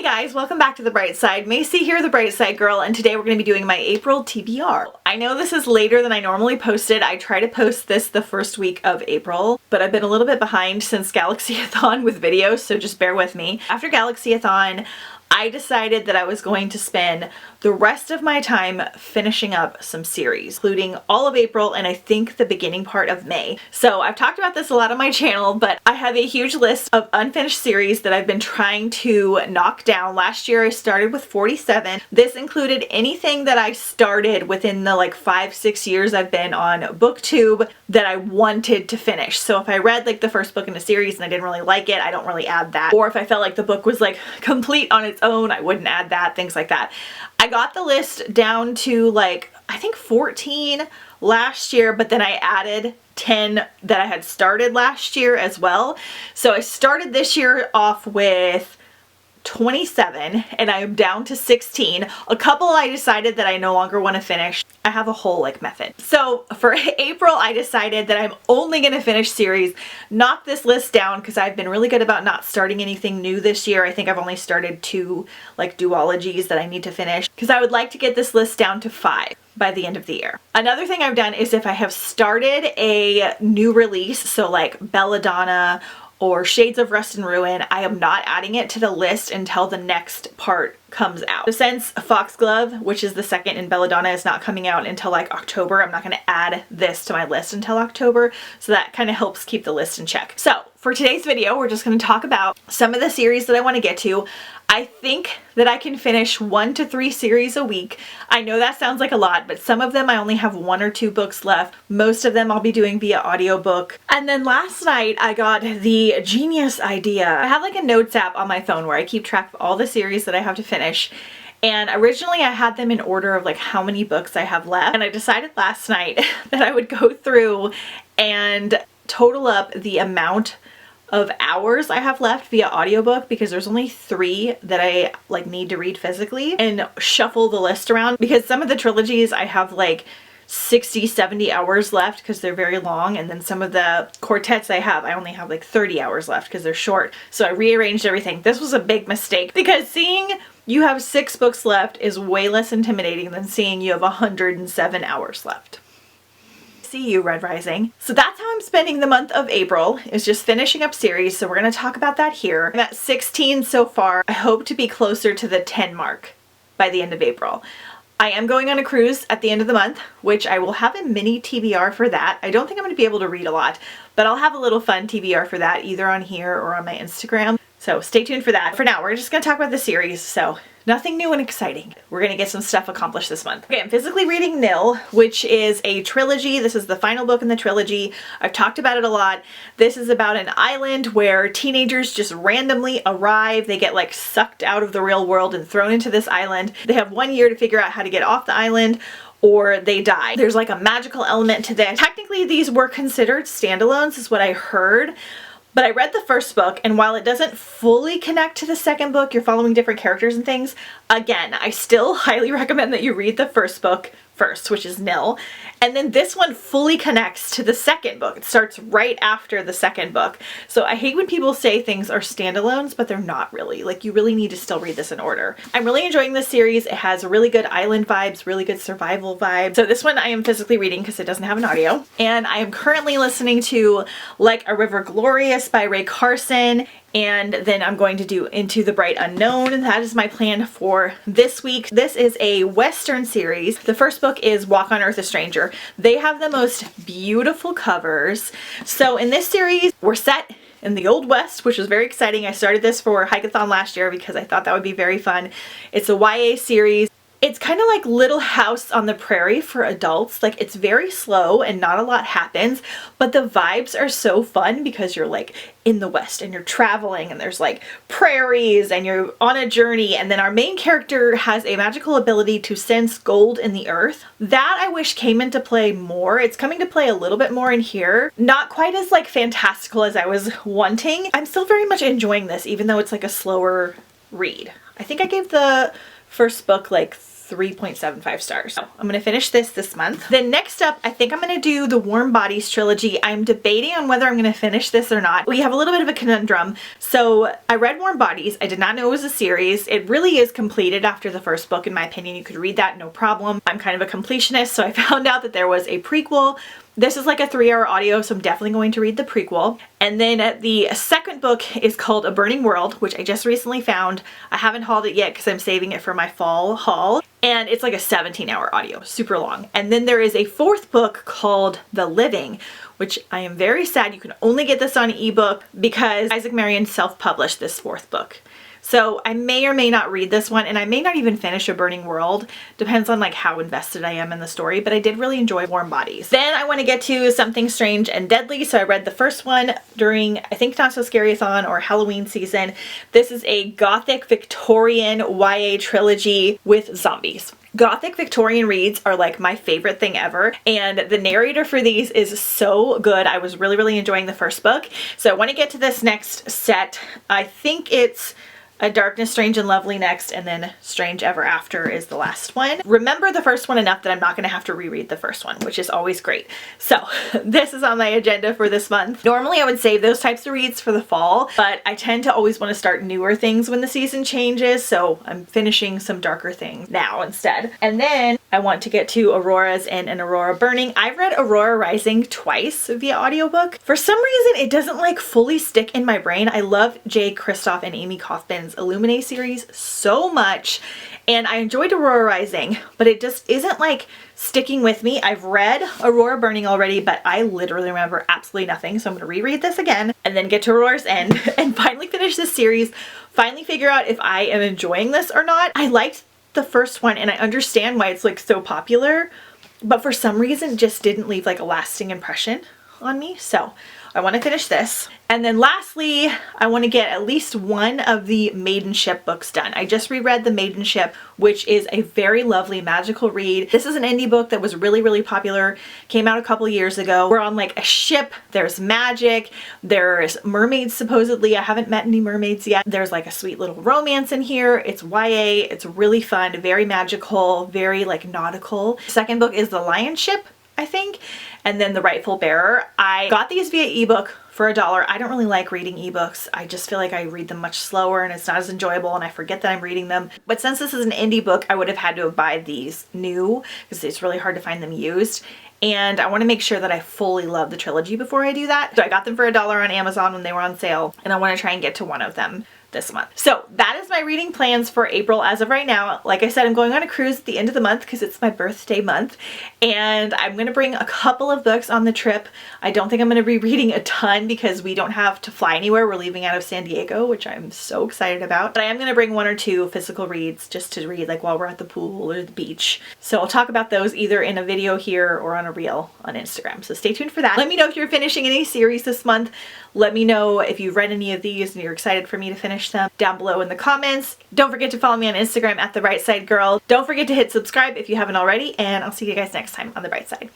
Guys, welcome back to The Bright Side. Macy here, The Bright Side Girl, and today we're going to be doing my April TBR. I know this is later than I normally post it. I try to post this the first week of April, but I've been a little bit behind since Galaxy-a-thon with videos, so just bear with me. After Galaxy-a-thon, I decided that I was going to spend the rest of my time finishing up some series, including all of April and I think the beginning part of May. So I've talked about this a lot on my channel, but I have a huge list of unfinished series that I've been trying to knock down. Last year I started with 47. This included anything that I started within the like 5-6 years I've been on BookTube that I wanted to finish. So if I read like the first book in a series and I didn't really like it, I don't really add that. Or if I felt like the book was like complete on its own, I wouldn't add that, things like that. I got the list down to like, I think 14 last year, but then I added 10 that I had started last year as well. So I started this year off with 27 and I'm down to 16. A couple I decided that I no longer want to finish. I have a whole like method. So for April, I decided that I'm only going to finish series, knock this list down because I've been really good about not starting anything new this year. I think I've only started 2 like duologies that I need to finish because I would like to get this list down to 5 by the end of the year. Another thing I've done is if I have started a new release, so like Belladonna or Shades of Rust and Ruin, I am not adding it to the list until the next part comes out. So since Foxglove, which is the second in Belladonna, is not coming out until like October, I'm not going to add this to my list until October, so that kind of helps keep the list in check. So for today's video, we're just going to talk about some of the series that I want to get to. I think that I can finish 1 to 3 series a week. I know that sounds like a lot, but some of them I only have 1 or 2 books left. Most of them I'll be doing via audiobook. And then last night I got the genius idea. I have like a notes app on my phone where I keep track of all the series that I have to finish. And originally I had them in order of like how many books I have left. And I decided last night that I would go through and total up the amount of hours I have left via audiobook, because there's only 3 that I like need to read physically, and shuffle the list around because some of the trilogies I have like 60-70 hours left because they're very long, and then some of the quartets I only have like 30 hours left because they're short. So I rearranged everything. This was a big mistake because seeing you have 6 books left is way less intimidating than seeing you have 107 hours left. See you, Red Rising. So that's how I'm spending the month of April, is just finishing up series. So we're going to talk about that here. I'm at 16 so far. I hope to be closer to the 10 mark by the end of April. I am going on a cruise at the end of the month, which I will have a mini TBR for that. I don't think I'm going to be able to read a lot, but I'll have a little fun TBR for that either on here or on my Instagram. So stay tuned for that. For now, we're just going to talk about the series. So nothing new and exciting. We're going to get some stuff accomplished this month. Okay, I'm physically reading Nil, which is a trilogy. This is the final book in the trilogy. I've talked about it a lot. This is about an island where teenagers just randomly arrive. They get like sucked out of the real world and thrown into this island. They have 1 year to figure out how to get off the island, or they die. There's like a magical element to this. Technically, these were considered standalones, is what I heard. But I read the first book, and while it doesn't fully connect to the second book, you're following different characters and things, again, I still highly recommend that you read the first book first, which is Nil. And then this one fully connects to the second book. It starts right after the second book. So I hate when people say things are standalones, but they're not really. Like, you really need to still read this in order. I'm really enjoying this series. It has really good island vibes, really good survival vibes. So this one I am physically reading because it doesn't have an audio. And I am currently listening to Like a River Glorious by Ray Carson. And then I'm going to do Into the Bright Unknown. That is my plan for this week. This is a Western series. The first book is Walk on Earth a Stranger. They have the most beautiful covers. So in this series, we're set in the Old West, which is very exciting. I started this for Hike-a-thon last year because I thought that would be very fun. It's a YA series. It's kind of like Little House on the Prairie for adults. Like, it's very slow and not a lot happens, but the vibes are so fun because you're like in the West and you're traveling and there's like prairies and you're on a journey, and then our main character has a magical ability to sense gold in the earth. That I wish came into play more. It's coming to play a little bit more in here. Not quite as like fantastical as I was wanting. I'm still very much enjoying this even though it's like a slower read. I think I gave the first book like 3.75 stars. So I'm gonna finish this month. Then next up, I think I'm gonna do the Warm Bodies trilogy. I'm debating on whether I'm gonna finish this or not. We have a little bit of a conundrum. So I read Warm Bodies. I did not know it was a series. It really is completed after the first book, in my opinion. You could read that, no problem. I'm kind of a completionist, so I found out that there was a prequel. This is like a 3-hour audio, so I'm definitely going to read the prequel. And then the second book is called A Burning World, which I just recently found. I haven't hauled it yet because I'm saving it for my fall haul. And it's like a 17-hour audio, super long. And then there is a fourth book called The Living, which I am very sad you can only get this on ebook because Isaac Marion self-published this fourth book. So I may or may not read this one, and I may not even finish A Burning World. Depends on like how invested I am in the story, but I did really enjoy Warm Bodies. Then I want to get to Something Strange and Deadly. So I read the first one during, I think, Not So Scary-a-thon or Halloween season. This is a Gothic Victorian YA trilogy with zombies. Gothic Victorian reads are like my favorite thing ever, and the narrator for these is so good. I was really enjoying the first book. So I want to get to this next set. I think it's A Darkness Strange and Lovely next, and then Strange Ever After is the last one. Remember the first one enough that I'm not going to have to reread the first one, which is always great. So this is on my agenda for this month. Normally I would save those types of reads for the fall, but I tend to always want to start newer things when the season changes, so I'm finishing some darker things now instead. And then I want to get to Aurora's End and Aurora Burning. I've read Aurora Rising twice via audiobook. For some reason it doesn't like fully stick in my brain. I love Jay Kristoff and Amy Kaufman's Illuminae series so much, and I enjoyed Aurora Rising, but it just isn't like sticking with me. I've read Aurora Burning already, but I literally remember absolutely nothing, so I'm gonna reread this again and then get to Aurora's End and finally finish this series, finally figure out if I am enjoying this or not. I liked the first one and I understand why it's like so popular, but for some reason it just didn't leave like a lasting impression on me, so I want to finish this. And then lastly, I want to get at least one of the Maiden Ship books done. I just reread The Maiden Ship, which is a very lovely magical read. This is an indie book that was really popular, came out a couple years ago. We're on like a ship, there's magic, there's mermaids supposedly. I haven't met any mermaids yet. There's like a sweet little romance in here. It's YA, it's really fun, very magical, very like nautical. The second book is The Lion Ship, I think, and then The Rightful Bearer. I got these via ebook for $1. I don't really like reading ebooks. I just feel like I read them much slower and it's not as enjoyable and I forget that I'm reading them. But since this is an indie book, I would have had to buy these new because it's really hard to find them used. And I want to make sure that I fully love the trilogy before I do that. So I got them for $1 on Amazon when they were on sale, and I want to try and get to one of them this month. So that is my reading plans for April as of right now. Like I said, I'm going on a cruise at the end of the month because it's my birthday month, and I'm going to bring a couple of books on the trip. I don't think I'm going to be reading a ton because we don't have to fly anywhere. We're leaving out of San Diego, which I'm so excited about. But I am going to bring 1 or 2 physical reads just to read like while we're at the pool or the beach. So I'll talk about those either in a video here or on a reel on Instagram. So stay tuned for that. Let me know if you're finishing any series this month. Let me know if you've read any of these and you're excited for me to finish them down below in the comments. Don't forget to follow me on Instagram at The Bright Side Girl. Don't forget to hit subscribe if you haven't already, and I'll see you guys next time on The Bright Side.